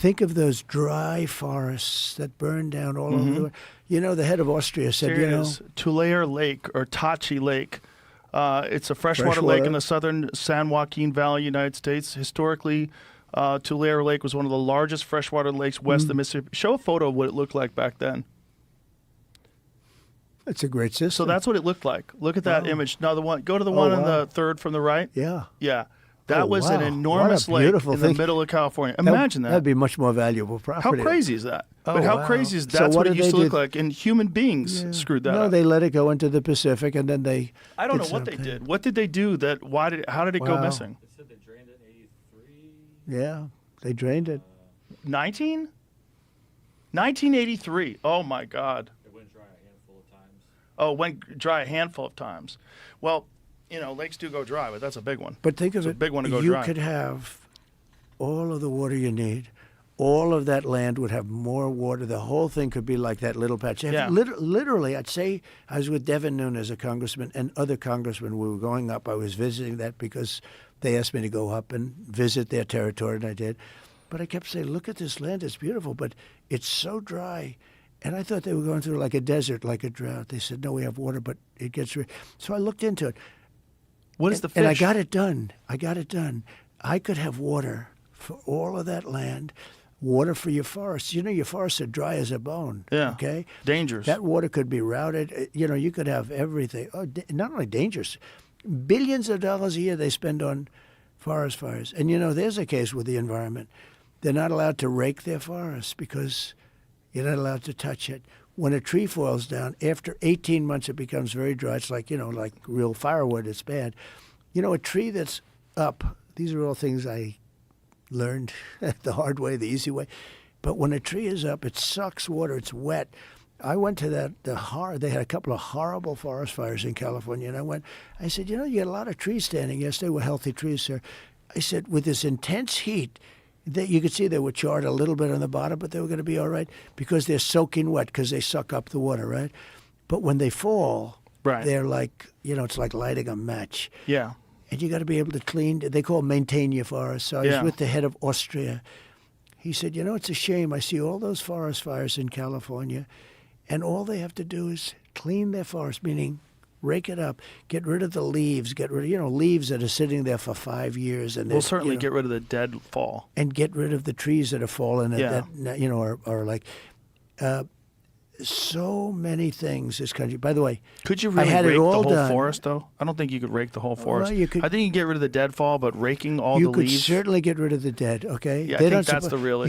Think of those dry forests that burn down all over the world. You know, the head of Austria said, Here it is, Tulear Lake, or Tachi Lake. It's a freshwater lake in the southern San Joaquin Valley, United States. Historically, Tulear Lake was one of the largest freshwater lakes west of Mississippi. Show a photo of what it looked like back then. It's a great system. So that's what it looked like. Look at that image. Now, go to the one on the third from the right. Yeah. Yeah. That was an enormous lake in the middle of California. Imagine that. That'd be much more valuable property. How crazy is that? But how crazy is that's what it used to look like? And human beings screwed that up. No, they let it go into the Pacific, and then they... I don't know what they did. What did they do? How did it go missing? They said they drained it in 83. Yeah, they drained it. 1983. Oh, my God. It went dry a handful of times. Oh, it went dry a handful of times. Well, you know, lakes do go dry, but that's a big one. But think of it. A big one to go you dry. Could have all of the water you need. All of that land would have more water. The whole thing could be like that little patch. Yeah. Literally, I'd say I was with Devin Nunes, a congressman, and other congressmen. We were going up. I was visiting that because they asked me to go up and visit their territory, and I did. But I kept saying, look at this land. It's beautiful, but it's so dry. And I thought they were going through like a desert, like a drought. They said, no, we have water, but it gets... So I looked into it. What is the fish? And I got it done. I could have water for all of that land, water for your forests. You know, your forests are dry as a bone. Yeah. Okay? Dangerous. That water could be routed. You know, you could have everything. Oh, not only dangerous, billions of dollars a year they spend on forest fires. And, you know, there's a case with the environment. They're not allowed to rake their forests because you're not allowed to touch it. When a tree falls down, after 18 months, it becomes very dry. It's like, you know, like real firewood. It's bad. You know, a tree that's up, these are all things I learned the hard way, the easy way. But when a tree is up, it sucks water. It's wet. I went to they had a couple of horrible forest fires in California, and I said, you know, you got a lot of trees standing. Yes, they were healthy trees, sir. I said, with this intense heat, you could see they were charred a little bit on the bottom, but they were going to be all right because they're soaking wet because they suck up the water, right? But when they fall, they're like, you know, it's like lighting a match. Yeah. And you got to be able to clean. They maintain your forest. So I was with the head of Austria. He said, you know, it's a shame. I see all those forest fires in California, and all they have to do is clean their forest, meaning rake it up, get rid of the leaves, get rid of, you know, leaves that are sitting there for 5 years. And we'll certainly get rid of the dead fall. And get rid of the trees that have fallen that, you know, are like so many things this country. By the way, could you really rake the whole forest, though? I don't think you could rake the whole forest. Well, I think you can get rid of the deadfall, but raking all the leaves. You could certainly get rid of the dead, okay? Yeah, I think that's the real issue.